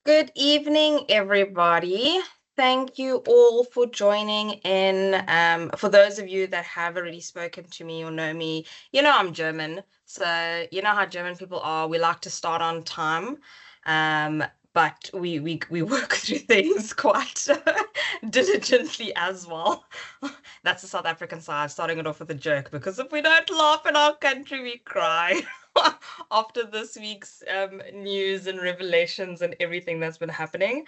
Good evening, everybody. Thank you all for joining in. For those of you that have already spoken to me or know me, you know I'm German. So you know how German people are. We like to start on time. Um, but we work through things quite diligently as well. That's the South African side, starting it off with a joke, because if we don't laugh in our country, we cry. After this week's news and revelations and everything that's been happening.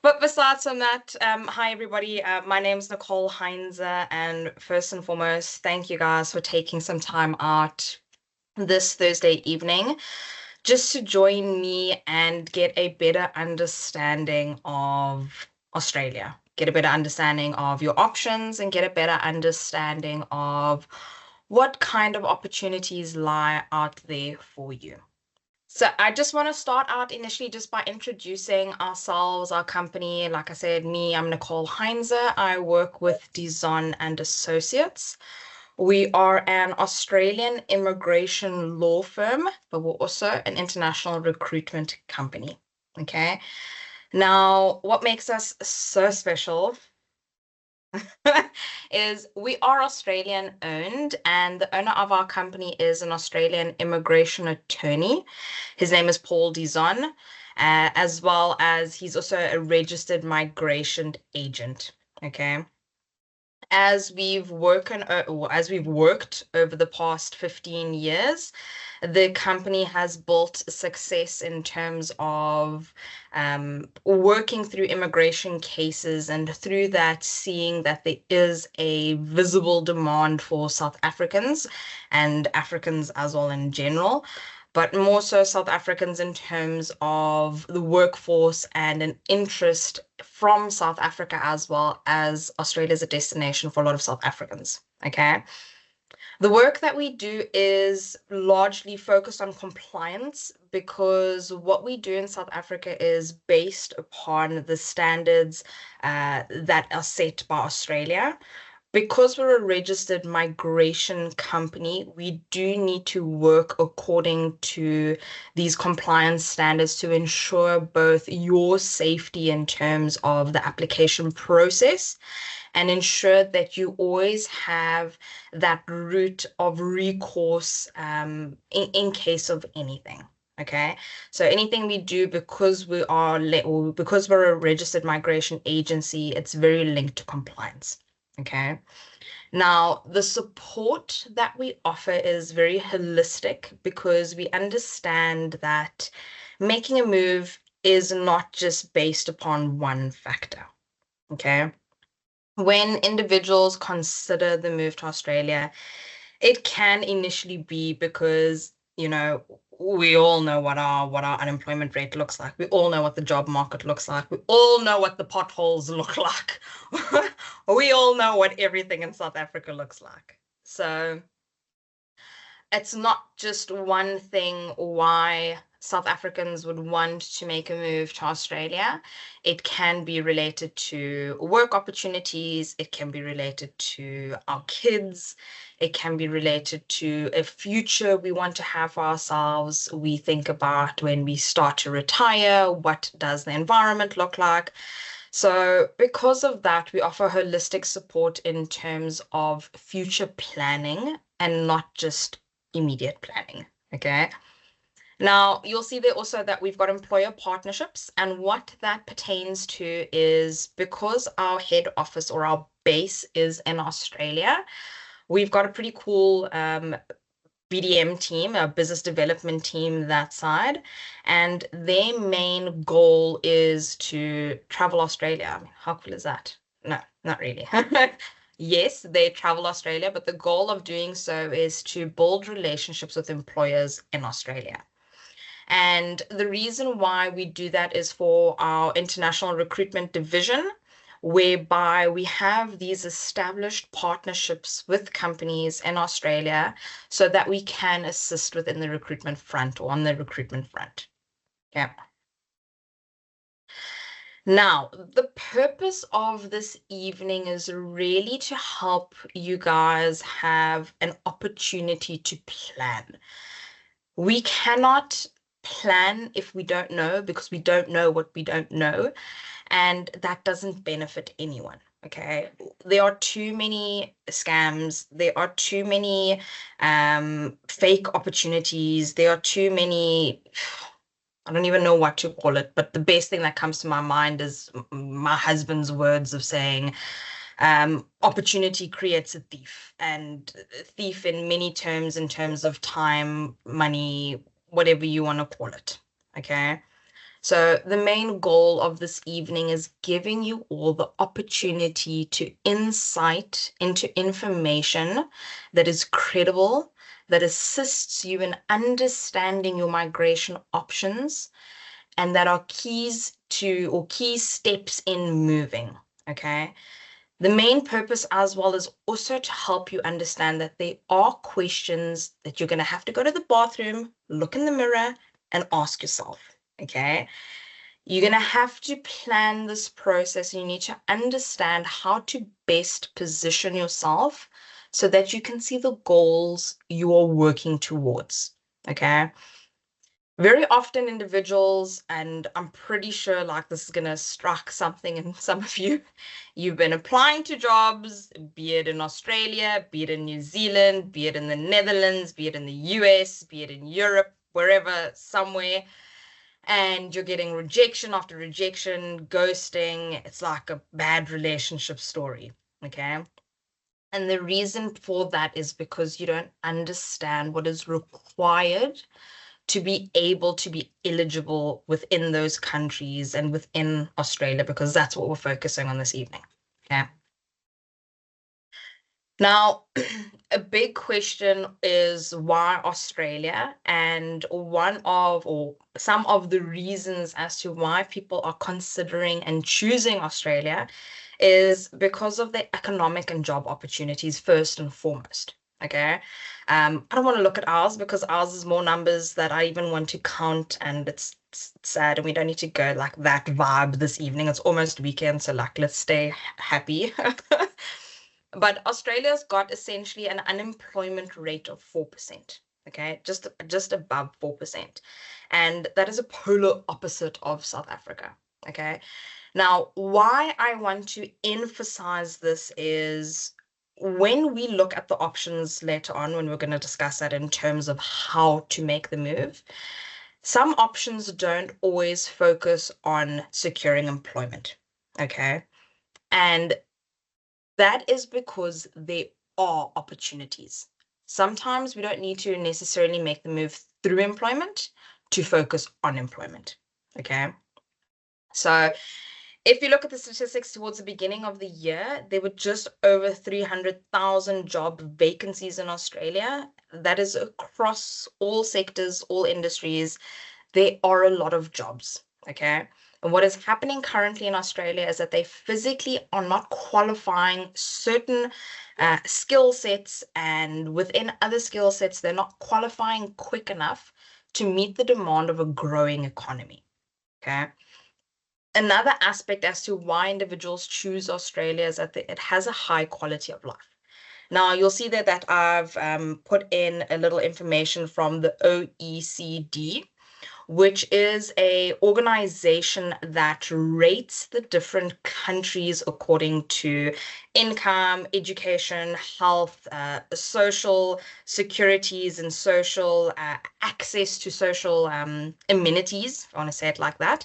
But besides from that, hi everybody. My name's Nicole Heinze, and first and foremost, thank you guys for taking some time out this Thursday evening just to join me and get a better understanding of Australia, get a better understanding of your options, and get a better understanding of what kind of opportunities lie out there for you. So I just want to start out initially just by introducing ourselves, our company. Like I said, I'm Nicole Heinze. I work with Dizon Associates. We are an Australian immigration law firm, but we're also an international recruitment company. Okay. Now, what makes us so special is we are Australian owned, and the owner of our company is an Australian immigration attorney. His name is Paul Dizon, as well as he's also a registered migration agent. Okay. As we've worked over the past 15 years, the company has built success in terms of working through immigration cases, and through that, seeing that there is a visible demand for South Africans and Africans as well in general, but more so South Africans in terms of the workforce and an interest from South Africa, as well as Australia as a destination for a lot of South Africans. Okay. The work that we do is largely focused on compliance, because what we do in South Africa is based upon the standards that are set by Australia. Because we're a registered migration company, we do need to work according to these compliance standards to ensure both your safety in terms of the application process, and ensure that you always have that route of recourse in case of anything. Okay, so anything we do, because because we're a registered migration agency, it's very linked to compliance. Okay. Now, the support that we offer is very holistic, because we understand that making a move is not just based upon one factor. Okay. When individuals consider the move to Australia, it can initially be because, we all know what our unemployment rate looks like. We all know what the job market looks like. We all know what the potholes look like. We all know what everything in South Africa looks like. So it's not just one thing why South Africans would want to make a move to Australia. It can be related to work opportunities. It can be related to our kids. It can be related to a future we want to have for ourselves. We think about when we start to retire, what does the environment look like? So because of that, we offer holistic support in terms of future planning and not just immediate planning. Okay. Now, you'll see there also that we've got employer partnerships, and what that pertains to is, because our head office or our base is in Australia, we've got a pretty cool BDM team, a business development team that side, and their main goal is to travel Australia. I mean, how cool is that? No, not really. Yes, they travel Australia, but the goal of doing so is to build relationships with employers in Australia. And the reason why we do that is for our international recruitment division, whereby we have these established partnerships with companies in Australia so that we can assist within the recruitment front, or on the recruitment front. Yeah. Now, the purpose of this evening is really to help you guys have an opportunity to plan. We cannot plan if we don't know, because we don't know what we don't know, and that doesn't benefit anyone. Okay, there are too many scams, there are too many fake opportunities, there are too many, I don't even know what to call it, but the best thing that comes to my mind is my husband's words of saying, opportunity creates a thief, and thief in many terms, in terms of time, money, whatever you want to call it. Okay. So the main goal of this evening is giving you all the opportunity to insight into information that is credible, that assists you in understanding your migration options, and that are keys to, or key steps in moving. Okay. The main purpose as well is also to help you understand that there are questions that you're going to have to go to the bathroom, look in the mirror, and ask yourself. Okay. You're going to have to plan this process. You need to understand how to best position yourself so that you can see the goals you are working towards. Okay. Very often individuals, and I'm pretty sure like this is going to strike something in some of you, you've been applying to jobs, be it in Australia, be it in New Zealand, be it in the Netherlands, be it in the US, be it in Europe, wherever, somewhere, and you're getting rejection after rejection, ghosting. It's like a bad relationship story. Okay. And the reason for that is because you don't understand what is required to be able to be eligible within those countries and within Australia, because that's what we're focusing on this evening. Okay. Now, a big question is why Australia? And one of, or some of the reasons as to why people are considering and choosing Australia is because of the economic and job opportunities, first and foremost. Okay. I don't want to look at ours because ours is more numbers that I even want to count, and it's sad, and we don't need to go like that vibe this evening. It's almost weekend, so like let's stay happy. But Australia's got essentially an unemployment rate of 4%, okay? Just above 4%. And that is a polar opposite of South Africa, okay? Now, why I want to emphasize this is when we look at the options later on, when we're going to discuss that in terms of how to make the move, some options don't always focus on securing employment, okay? And that is because there are opportunities. Sometimes we don't need to necessarily make the move through employment to focus on employment. Okay. So if you look at the statistics towards the beginning of the year, there were just over 300,000 job vacancies in Australia. That is across all sectors, all industries. There are a lot of jobs. Okay. And what is happening currently in Australia is that they physically are not qualifying certain skill sets, and within other skill sets, they're not qualifying quick enough to meet the demand of a growing economy. Okay. Another aspect as to why individuals choose Australia is that it has a high quality of life. Now, you'll see that I've put in a little information from the OECD, which is a organization that rates the different countries according to income, education, health, social securities, and social access to social amenities, if I want to say it like that.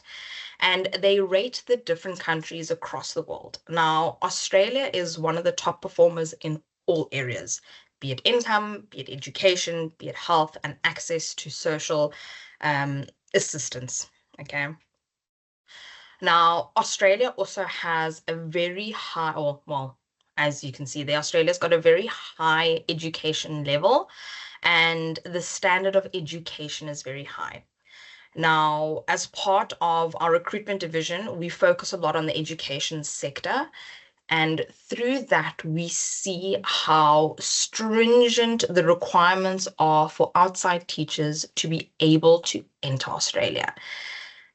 And they rate the different countries across the world. Now, Australia is one of the top performers in all areas, be it income, be it education, be it health, and access to social assistance. Okay. Now, Australia also has a very high, or well, as you can see there, Australia's got a very high education level, and the standard of education is very high. Now, as part of our recruitment division, we focus a lot on the education sector. And through that, we see how stringent the requirements are for outside teachers to be able to enter Australia.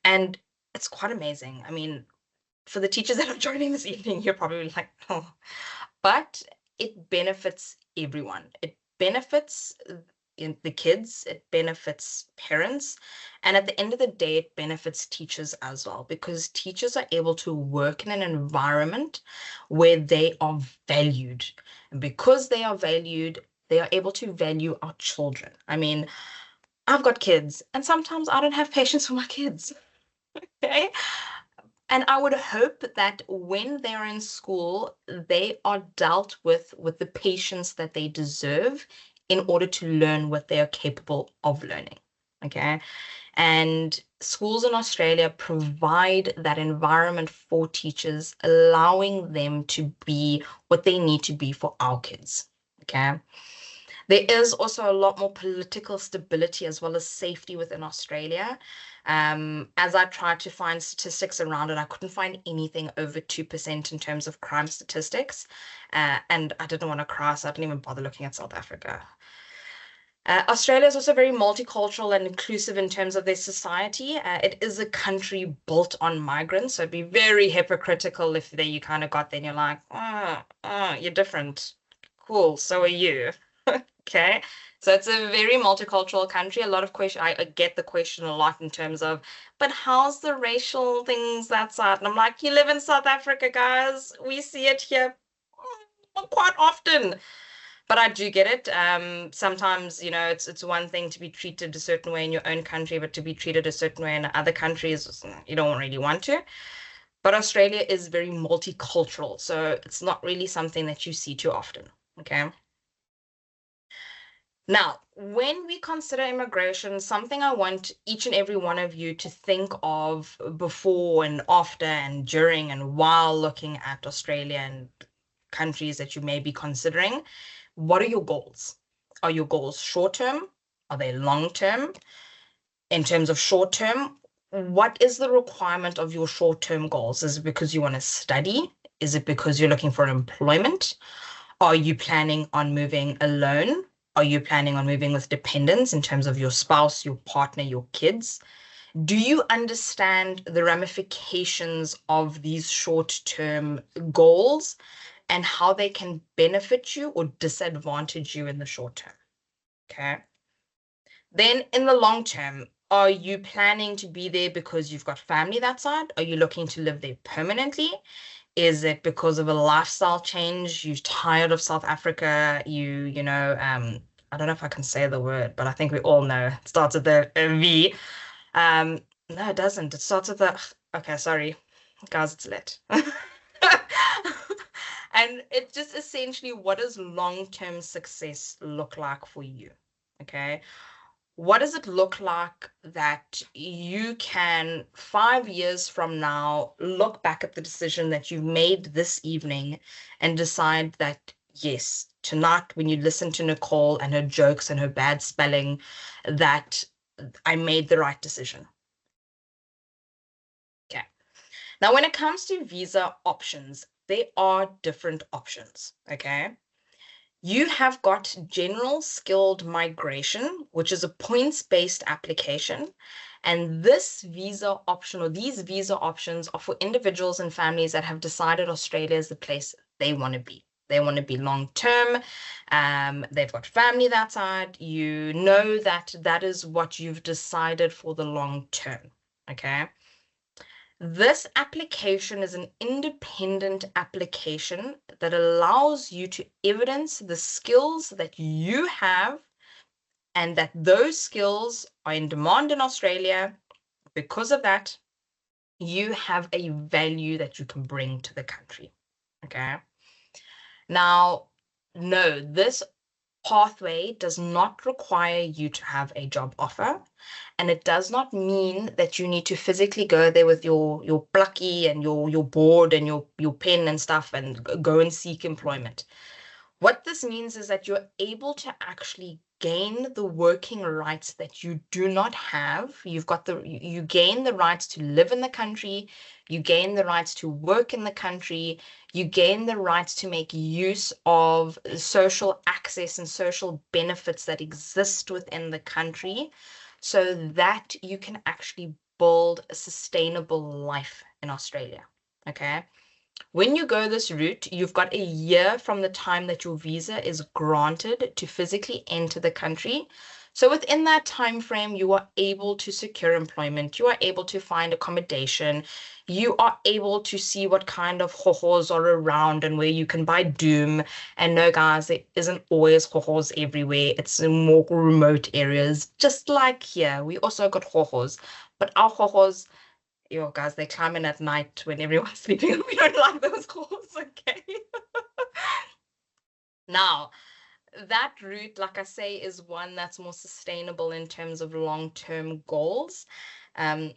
And it's quite amazing. I mean, for the teachers that are joining this evening, you're probably like, oh, but it benefits everyone. It benefits the kids, it benefits parents, and at the end of the day, it benefits teachers as well, because teachers are able to work in an environment where they are valued. And because they are valued, they are able to value our children. I mean, I've got kids, and sometimes I don't have patience for my kids. Okay. And I would hope that when they're in school, they are dealt with the patience that they deserve in order to learn what they are capable of learning. Okay. And schools in Australia provide that environment for teachers, allowing them to be what they need to be for our kids. Okay. There is also a lot more political stability as well as safety within Australia. As I tried to find statistics around it, I couldn't find anything over 2% in terms of crime statistics. And I didn't want to cry, so I didn't even bother looking at South Africa. Australia is also very multicultural and inclusive in terms of their society. It is a country built on migrants, so it'd be very hypocritical if there you kind of got there and you're like, you're different. Cool, so are you. Okay. So it's a very multicultural country. A lot of question, I get the question a lot in terms of, but how's the racial things that side? And I'm like, you live in South Africa, guys. We see it here quite often. But I do get it. Sometimes, it's one thing to be treated a certain way in your own country, but to be treated a certain way in other countries, you don't really want to. But Australia is very multicultural, so it's not really something that you see too often. Okay. Now, when we consider immigration, something I want each and every one of you to think of before and after and during and while looking at Australia and countries that you may be considering, what are your goals? Are your goals short term? Are they long term? In terms of short term, what is the requirement of your short term goals? Is it because you want to study? Is it because you're looking for employment? Are you planning on moving alone? Are you planning on moving with dependents in terms of your spouse, your partner, your kids? Do you understand the ramifications of these short-term goals and how they can benefit you or disadvantage you in the short term? Okay. Then in the long term, are you planning to be there because you've got family that side? Are you looking to live there permanently? Is it because of a lifestyle change? You're tired of South Africa? I don't know if I can say the word, but I think we all know it starts with the V. No, it doesn't. It starts with the, okay, sorry. Guys, it's lit. And it's just essentially, what does long-term success look like for you? Okay. What does it look like that you can 5 years from now look back at the decision that you've made this evening and decide that, yes, tonight when you listen to Nicole and her jokes and her bad spelling, that I made the right decision? Okay. Now, when it comes to visa options, there are different options. Okay. You have got general skilled migration, which is a points-based application. And this visa option or these visa options are for individuals and families that have decided Australia is the place they want to be. They want to be long-term. They've got family that side. You know that that is what you've decided for the long term. Okay. This application is an independent application that allows you to evidence the skills that you have and that those skills are in demand in Australia. Because of that, you have a value that you can bring to the country. Okay. Now, no, this pathway does not require you to have a job offer, and it does not mean that you need to physically go there with your plucky and your board and your pen and stuff and go and seek employment. What this means is that you're able to actually gain the working rights that you do not have. You gain the rights to live in the country, you gain the rights to work in the country, you gain the rights to make use of social access and social benefits that exist within the country so that you can actually build a sustainable life in Australia. Okay. When you go this route, you've got a year from the time that your visa is granted to physically enter the country. So within that time frame, you are able to secure employment, you are able to find accommodation, you are able to see what kind of hohos are around and where you can buy doom. And no, guys, there isn't always hohos everywhere. It's in more remote areas. Just like here, we also got hohos, but our hohos, yo, guys, they climb in at night when everyone's sleeping. We don't like those calls, okay? Now, that route, like I say, is one that's more sustainable in terms of long-term goals. Um,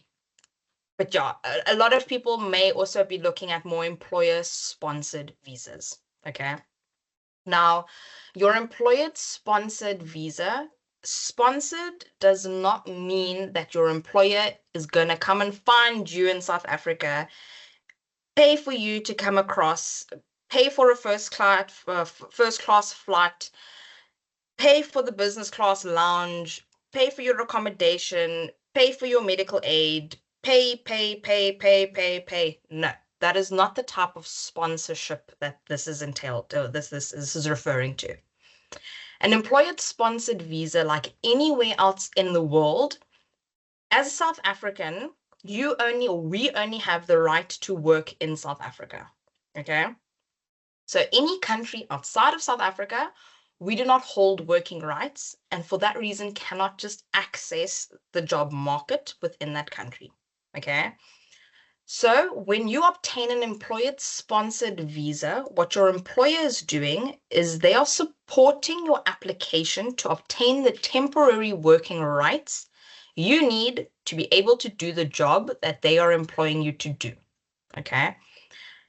but yeah, a lot of people may also be looking at more employer-sponsored visas, okay? Now, your employer-sponsored visa, sponsored does not mean that your employer is going to come and find you in South Africa, pay for you to come across, pay for a first class flight, pay for the business class lounge, pay for your accommodation, pay for your medical aid, pay. No, that is not the type of sponsorship that this is entailed, or this is referring to. An employer-sponsored visa, like anywhere else in the world, as a South African, we only have the right to work in South Africa. Okay. So any country outside of South Africa, we do not hold working rights, and for that reason cannot just access the job market within that country. Okay. So when you obtain an employer-sponsored visa, what your employer is doing is they are supporting your application to obtain the temporary working rights you need to be able to do the job that they are employing you to do. Okay.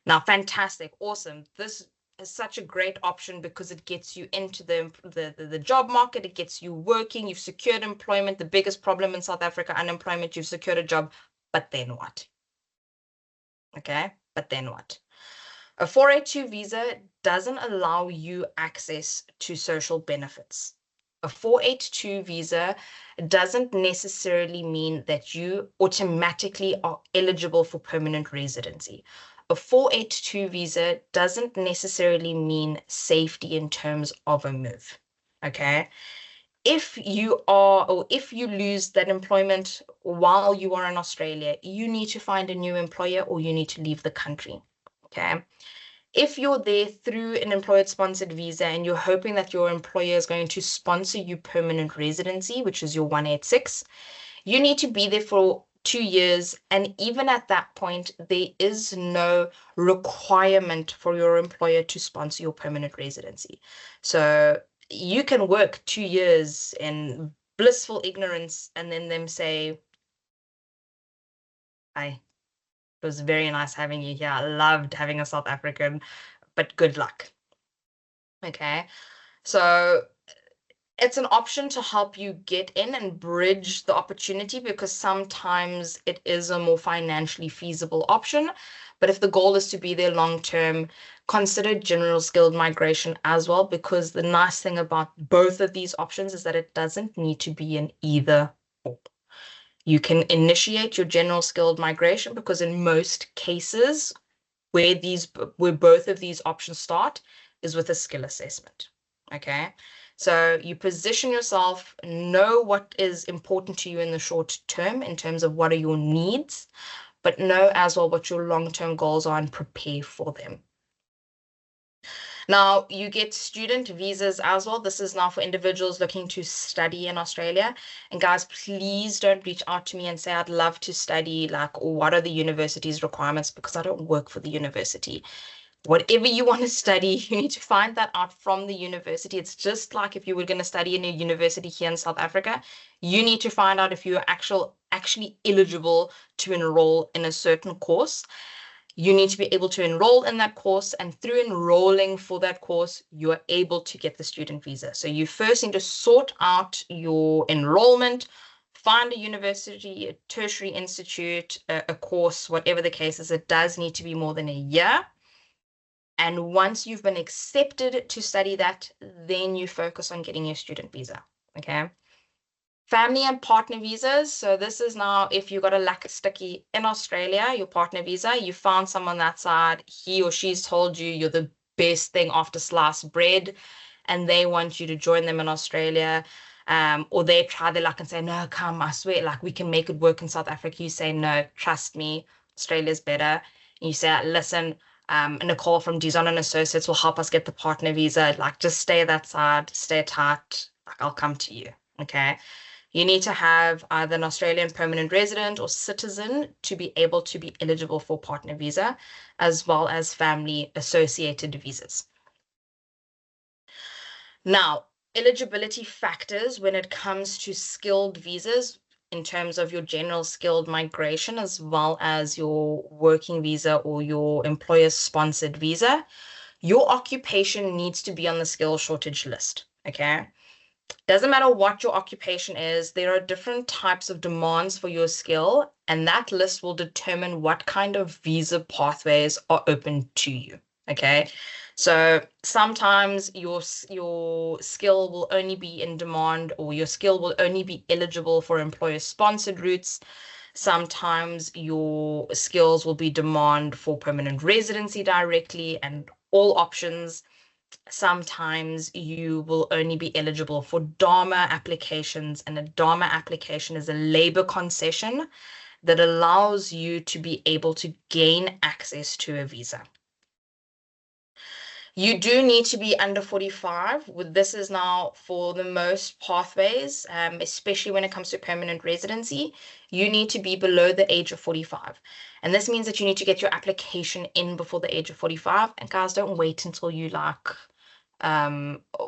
Now, fantastic, awesome. This is such a great option because it gets you into the job market, it gets you working, you've secured employment. The biggest problem in South Africa, unemployment, you've secured a job, but then what? Okay, but then what? A 482 visa doesn't allow you access to social benefits. A 482 visa doesn't necessarily mean that you automatically are eligible for permanent residency. A 482 visa doesn't necessarily mean safety in terms of a move. Okay. If you lose that employment while you are in Australia, you need to find a new employer or you need to leave the country. Okay. If you're there through an employer-sponsored visa and you're hoping that your employer is going to sponsor you permanent residency, which is your 186, you need to be there for 2 years. And even at that point, there is no requirement for your employer to sponsor your permanent residency. So you can work 2 years in blissful ignorance and then them say, hi, it was very nice having you here. I loved having a South African, but good luck. Okay. So it's an option to help you get in and bridge the opportunity because sometimes it is a more financially feasible option. But if the goal is to be there long term, consider general skilled migration as well, because the nice thing about both of these options is that it doesn't need to be an either or. You can initiate your general skilled migration because in most cases where both of these options start is with a skill assessment. Okay. So you position yourself, know what is important to you in the short term in terms of what are your needs, but know as well what your long-term goals are and prepare for them. Now, you get student visas as well. This is now for individuals looking to study in Australia. And guys, please don't reach out to me and say, I'd love to study, like, what are the university's requirements? Because I don't work for the university. Whatever you want to study, you need to find that out from the university. It's just like if you were going to study in a university here in South Africa, you need to find out if you're actually eligible to enroll in a certain course. You need to be able to enroll in that course, and through enrolling for that course, you are able to get the student visa. So you first need to sort out your enrollment, find a university, a tertiary institute, a course, whatever the case is. It does need to be more than a year. And once you've been accepted to study that, then you focus on getting your student visa. Okay. Family and partner visas. So this is now if you got a lack sticky in Australia, your partner visa, you found someone that side, he or she's told you you're the best thing after sliced bread, and they want you to join them in Australia. Or they try their luck and say, no, come, I swear, like we can make it work in South Africa. You say, no, trust me, Australia's better. And you say, listen, Nicole from Dizon Associates will help us get the partner visa. Like just stay that side, stay tight. Like I'll come to you. Okay. You need to have either an Australian permanent resident or citizen to be able to be eligible for partner visa, as well as family associated visas. Now, eligibility factors when it comes to skilled visas in terms of your general skilled migration, as well as your working visa or your employer sponsored visa, your occupation needs to be on the skill shortage list. Okay. Doesn't matter what your occupation is, there are different types of demands for your skill, and that list will determine what kind of visa pathways are open to you. Okay. So sometimes your skill will only be in demand, or your skill will only be eligible for employer sponsored routes. Sometimes your skills will be demand for permanent residency directly, and all options. Sometimes you will only be eligible for DARMA applications, and a DARMA application is a labor concession that allows you to be able to gain access to a visa. You do need to be under 45. This is now for the most pathways, especially when it comes to permanent residency. You need to be below the age of 45. And this means that you need to get your application in before the age of 45. And guys, don't wait until you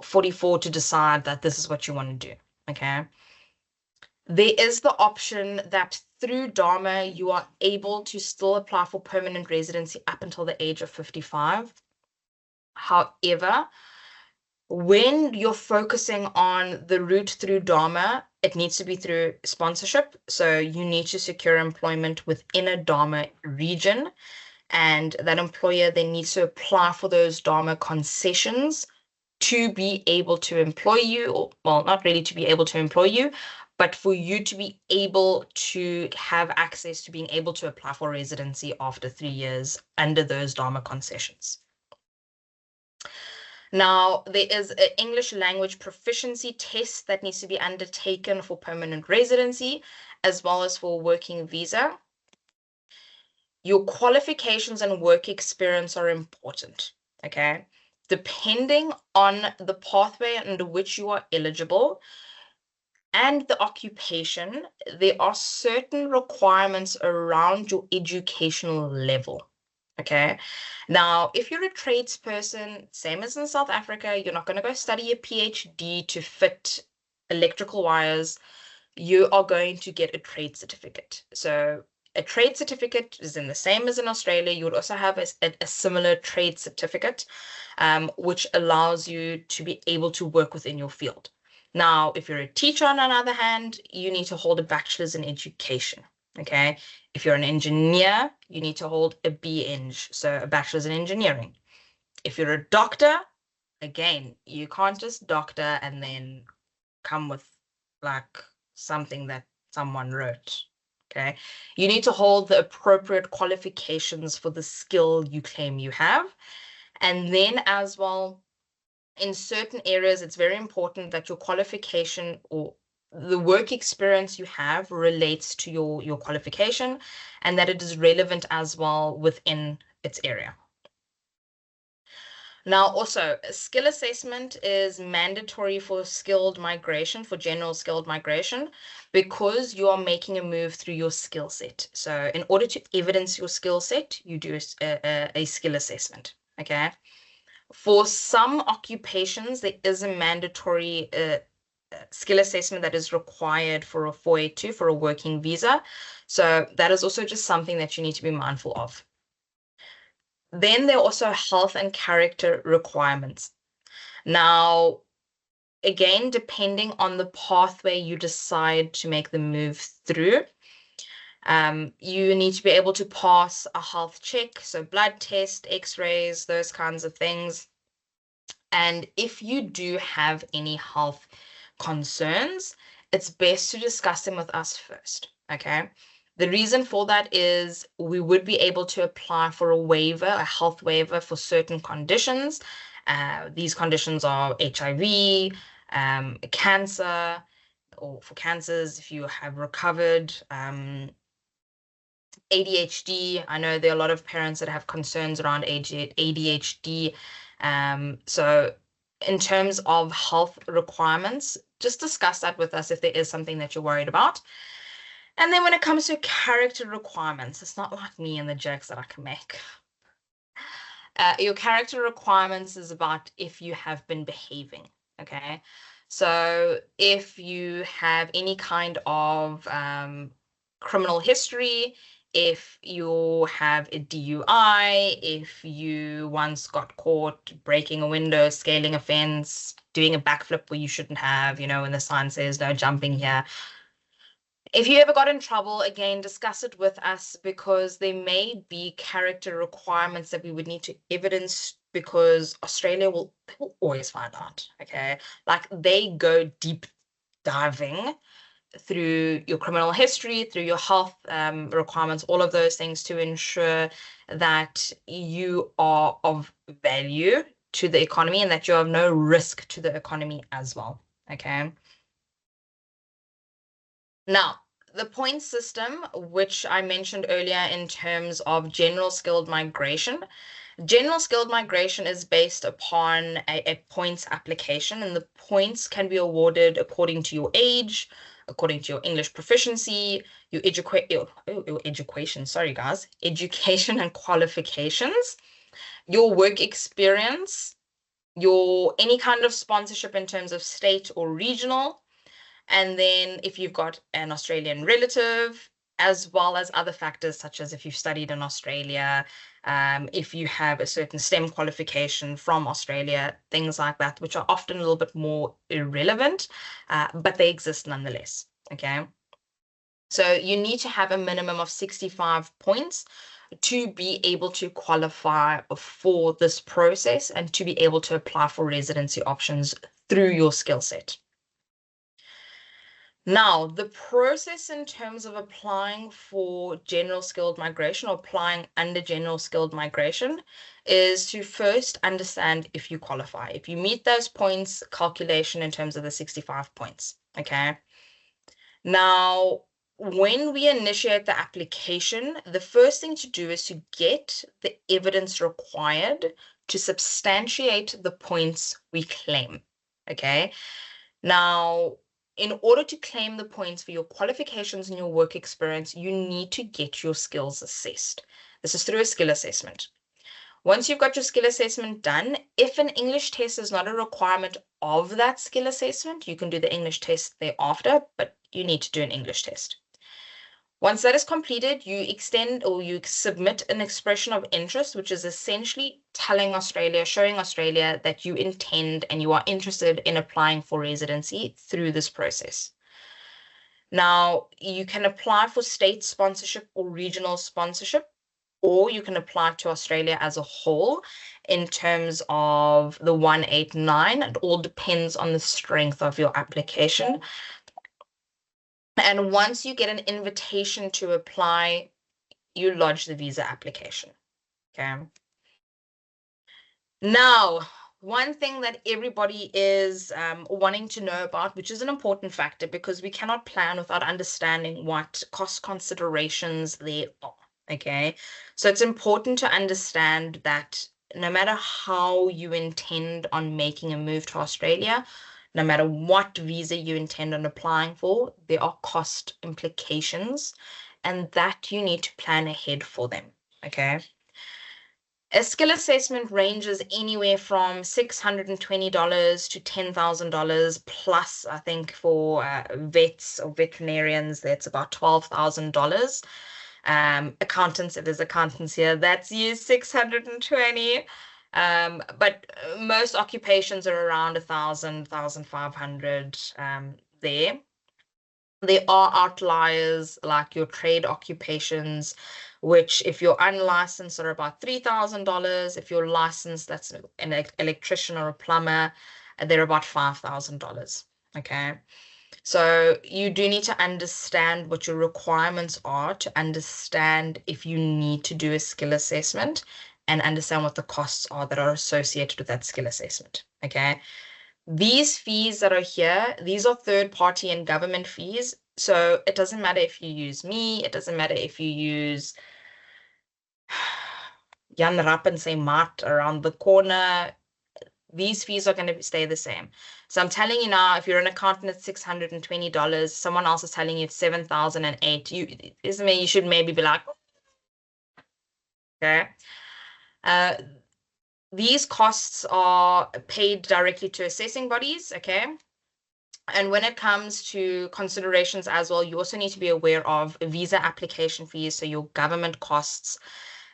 44 to decide that this is what you want to do. Okay. There is the option that through DARMA, you are able to still apply for permanent residency up until the age of 55. However, when you're focusing on the route through DARMA, it needs to be through sponsorship. So you need to secure employment within a DARMA region, and that employer then needs to apply for those DARMA concessions to be able to employ you, or well, not really to be able to employ you, but for you to be able to have access to being able to apply for residency after 3 years under those DARMA concessions. Now, there is an English language proficiency test that needs to be undertaken for permanent residency, as well as for working visa. Your qualifications and work experience are important, okay? Depending on the pathway under which you are eligible and the occupation, there are certain requirements around your educational level. Okay. Now, if you're a tradesperson, same as in South Africa, you're not going to go study a PhD to fit electrical wires. You are going to get a trade certificate. So a trade certificate is in the same as in Australia. You would also have a similar trade certificate, which allows you to be able to work within your field. Now, if you're a teacher, on the other hand, you need to hold a bachelor's in education. Okay. If you're an engineer, you need to hold a BEng, so a bachelor's in engineering. If you're a doctor, again, you can't just doctor and then come with like something that someone wrote. Okay. You need to hold the appropriate qualifications for the skill you claim you have. And then as well, in certain areas, it's very important that your qualification or the work experience you have relates to your qualification, and that it is relevant as well within its area. Now, also, a skill assessment is mandatory for skilled migration, for general skilled migration, because you are making a move through your skill set. So in order to evidence your skill set, you do a skill assessment, okay? For some occupations, there is a mandatory skill assessment that is required for a 482 for a working visa. So that is also just something that you need to be mindful of. Then there are also health and character requirements. Now, again, depending on the pathway you decide to make the move through, you need to be able to pass a health check, so blood test, x-rays, those kinds of things. And if you do have any health concerns, it's best to discuss them with us first, okay? The reason for that is we would be able to apply for a waiver, a health waiver for certain conditions. These conditions are HIV, cancer, or for cancers, if you have recovered, ADHD. I know there are a lot of parents that have concerns around ADHD. So in terms of health requirements, just discuss that with us if there is something that you're worried about. And then when it comes to character requirements, it's not like me and the jokes that I can make. Your character requirements is about if you have been behaving, okay? So if you have any kind of criminal history, if you have a DUI, if you once got caught breaking a window, scaling a fence, doing a backflip where you shouldn't have, when the sign says no jumping here. If you ever got in trouble, again, discuss it with us because there may be character requirements that we would need to evidence because Australia will always find out, okay? Like they go deep diving through your criminal history, through your health requirements, all of those things to ensure that you are of value to the economy and that you have no risk to the economy as well, okay? Now, the point system, which I mentioned earlier in terms of general skilled migration, is based upon a points application, and the points can be awarded according to your age, according to your English proficiency, your education, sorry guys, education and qualifications, your work experience, your any kind of sponsorship in terms of state or regional, and then if you've got an Australian relative, as well as other factors such as if you've studied in Australia, if you have a certain STEM qualification from Australia, things like that, which are often a little bit more irrelevant, but they exist nonetheless, okay? So you need to have a minimum of 65 points to be able to qualify for this process and to be able to apply for residency options through your skill set. Now, the process in terms of applying for general skilled migration or applying under general skilled migration is to first understand if you qualify. If you meet those points, calculation in terms of the 65 points, okay? Now, when we initiate the application, the first thing to do is to get the evidence required to substantiate the points we claim, okay? Now, in order to claim the points for your qualifications and your work experience, you need to get your skills assessed. This is through a skill assessment. Once you've got your skill assessment done, if an English test is not a requirement of that skill assessment, you can do the English test thereafter, but you need to do an English test. Once that is completed, you extend or you submit an expression of interest, which is essentially telling Australia, showing Australia that you intend and you are interested in applying for residency through this process. Now, you can apply for state sponsorship or regional sponsorship, or you can apply to Australia as a whole in terms of the 189. It all depends on the strength of your application. And once you get an invitation to apply, you lodge the visa application, okay? Now, one thing that everybody is wanting to know about, which is an important factor because we cannot plan without understanding what cost considerations there are, okay? So it's important to understand that no matter how you intend on making a move to Australia, no matter what visa you intend on applying for, there are cost implications, and that you need to plan ahead for them, okay? A skill assessment ranges anywhere from $620 to $10,000 plus, I think, for vets or veterinarians, that's about $12,000. Accountants, if there's accountants here, that's used 620. But most occupations are around 1,000, 1,500 there. There are outliers like your trade occupations, which if you're unlicensed are about $3,000. If you're licensed, that's an electrician or a plumber, they're about $5,000. Okay. So you do need to understand what your requirements are to understand if you need to do a skill assessment and understand what the costs are that are associated with that skill assessment. Okay. These fees that are here, these are third party and government fees. So it doesn't matter if you use me, it doesn't matter if you use Jan Rapp and say Mart around the corner. These fees are going to stay the same. So I'm telling you now, if you're an accountant at $620, someone else is telling you it's 7,008. You should maybe be like, okay. Uh, these costs are paid directly to assessing bodies, okay? And when it comes to considerations as well, you also need to be aware of visa application fees, so your government costs,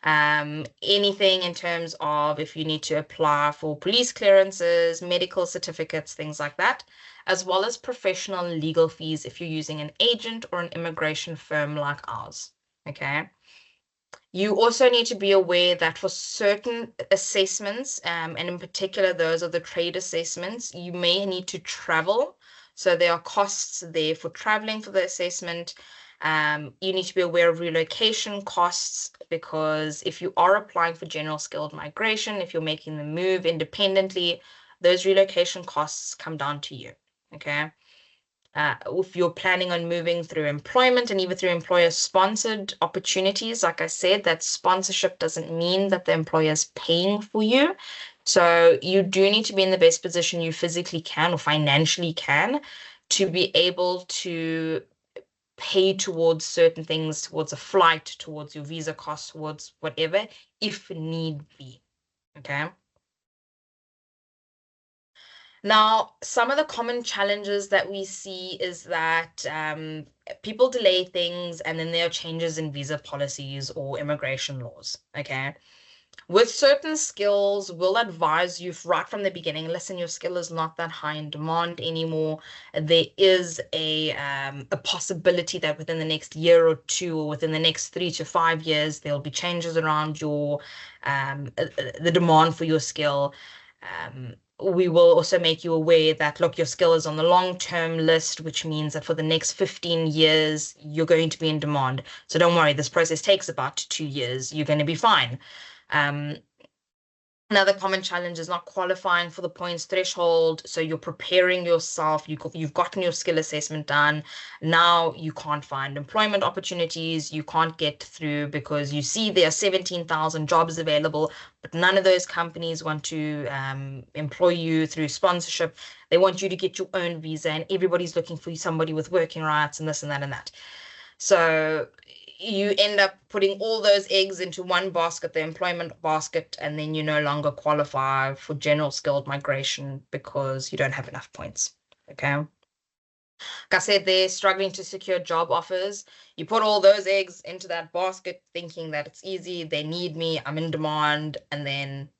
anything in terms of if you need to apply for police clearances, medical certificates, things like that, as well as professional legal fees if you're using an agent or an immigration firm like ours. Okay. You also need to be aware that for certain assessments, and in particular, those are the trade assessments, you may need to travel. So there are costs there for traveling for the assessment. You need to be aware of relocation costs because if you are applying for general skilled migration, if you're making the move independently, those relocation costs come down to you. Okay. If you're planning on moving through employment and even through employer-sponsored opportunities, like I said, that sponsorship doesn't mean that the employer is paying for you. So you do need to be in the best position you physically can or financially can to be able to pay towards certain things, towards a flight, towards your visa costs, towards whatever, if need be. Okay. Now, some of the common challenges that we see is that people delay things and then there are changes in visa policies or immigration laws. Okay. With certain skills, we'll advise you right from the beginning, listen, your skill is not that high in demand anymore. There is a possibility that within the next year or two, or within the next 3 to 5 years, there'll be changes around the demand for your skill. We will also make you aware that, look, your skill is on the long-term list, which means that for the next 15 years, you're going to be in demand. So don't worry, this process takes about 2 years. You're going to be fine. Another common challenge is not qualifying for the points threshold. So you're preparing yourself, you've gotten your skill assessment done. Now you can't find employment opportunities. You can't get through because you see there are 17,000 jobs available, but none of those companies want to employ you through sponsorship. They want you to get your own visa, and everybody's looking for somebody with working rights and this and that and that. So you end up putting all those eggs into one basket, the employment basket, and then you no longer qualify for general skilled migration because you don't have enough points. Okay. Like I said, they're struggling to secure job offers. You put all those eggs into that basket thinking that it's easy, they need me, I'm in demand, and then.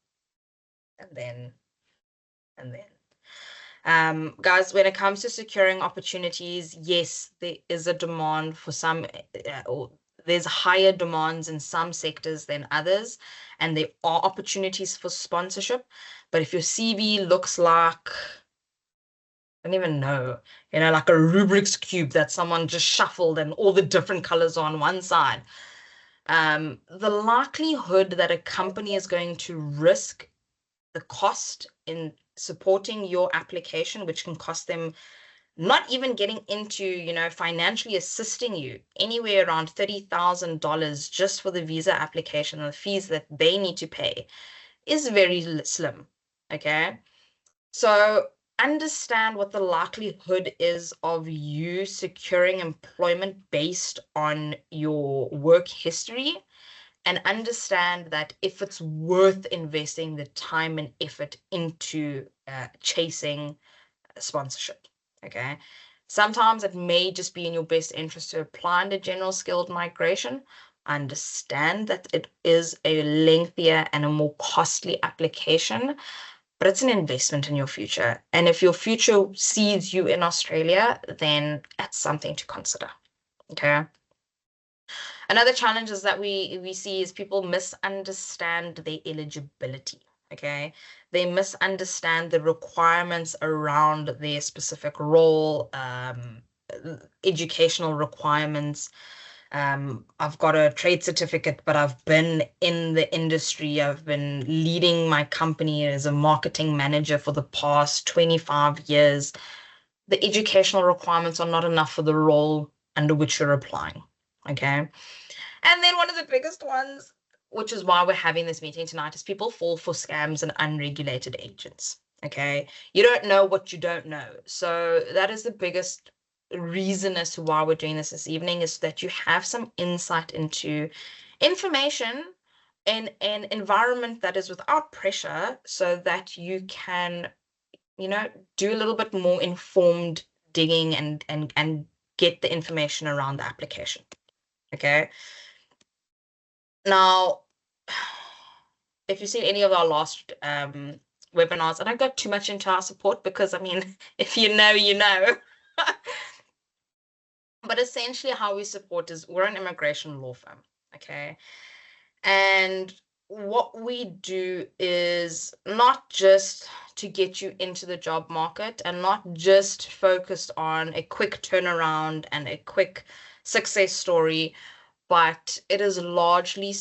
Guys, when it comes to securing opportunities, yes, there is a demand for some, or there's higher demands in some sectors than others, and there are opportunities for sponsorship. But if your CV looks like, I don't even know, like a Rubik's Cube that someone just shuffled and all the different colors on one side, the likelihood that a company is going to risk the cost in supporting your application, which can cost them not even getting into, financially assisting you anywhere around $30,000 just for the visa application and the fees that they need to pay is very slim. Okay. So understand what the likelihood is of you securing employment based on your work history, and understand that if it's worth investing the time and effort into chasing sponsorship. Okay. Sometimes it may just be in your best interest to apply under general skilled migration. Understand that it is a lengthier and a more costly application, but it's an investment in your future. And if your future sees you in Australia, then that's something to consider. Okay. Another challenge is that we see is people misunderstand their eligibility. okay? They misunderstand the requirements around their specific role, educational requirements. I've got a trade certificate, but I've been in the industry. I've been leading my company as a marketing manager for the past 25 years. The educational requirements are not enough for the role under which you're applying, okay? And then one of the biggest ones, which is why we're having this meeting tonight, is people fall for scams and unregulated agents. Okay. You don't know what you don't know. So that is the biggest reason as to why we're doing this evening, is that you have some insight into information in an environment that is without pressure, so that you can, do a little bit more informed digging and get the information around the application. Okay. Now, if you've seen any of our last webinars, I don't go too much into our support because, I mean, if you know, you know. But essentially how we support is we're an immigration law firm, okay? And what we do is not just to get you into the job market and not just focused on a quick turnaround and a quick success story, but it is largely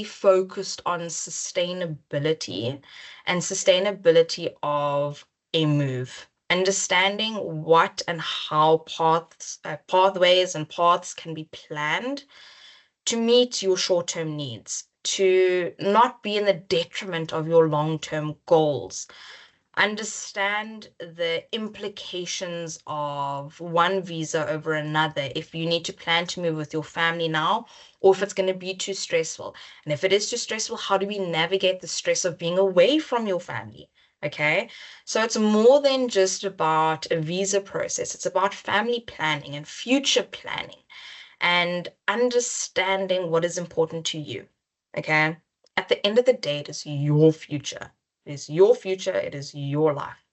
focused on sustainability and sustainability of a move. Understanding what and how pathways and paths can be planned to meet your short-term needs, to not be in the detriment of your long-term goals. Understand the implications of one visa over another, if you need to plan to move with your family now, or if it's going to be too stressful. And if it is too stressful, how do we navigate the stress of being away from your family? Okay, so it's more than just about a visa process. It's about family planning and future planning and understanding what is important to you. Okay, at the end of the day, it is your future. It is your future. It is your life.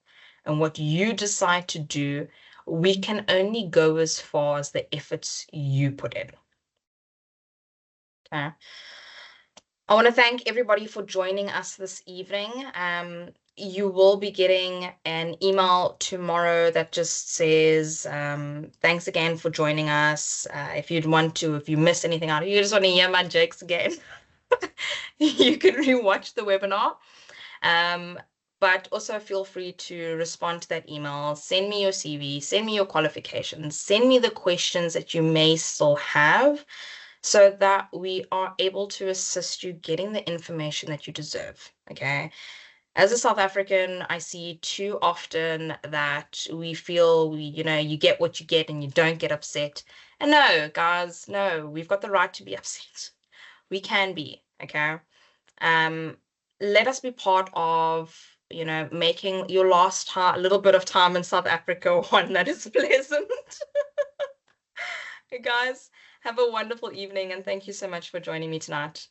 And what you decide to do, we can only go as far as the efforts you put in. Okay. I want to thank everybody for joining us this evening. You will be getting an email tomorrow that just says, thanks again for joining us. If you missed anything out, you just want to hear my jokes again, you can rewatch the webinar. But also feel free to respond to that email, send me your CV, send me your qualifications, send me the questions that you may still have, so that we are able to assist you getting the information that you deserve, okay? As a South African, I see too often that we feel you get what you get and you don't get upset. And no, guys, no, we've got the right to be upset. We can be, okay? Let us be part of, making your last time, a little bit of time in South Africa, one that is pleasant. Hey guys, have a wonderful evening and thank you so much for joining me tonight.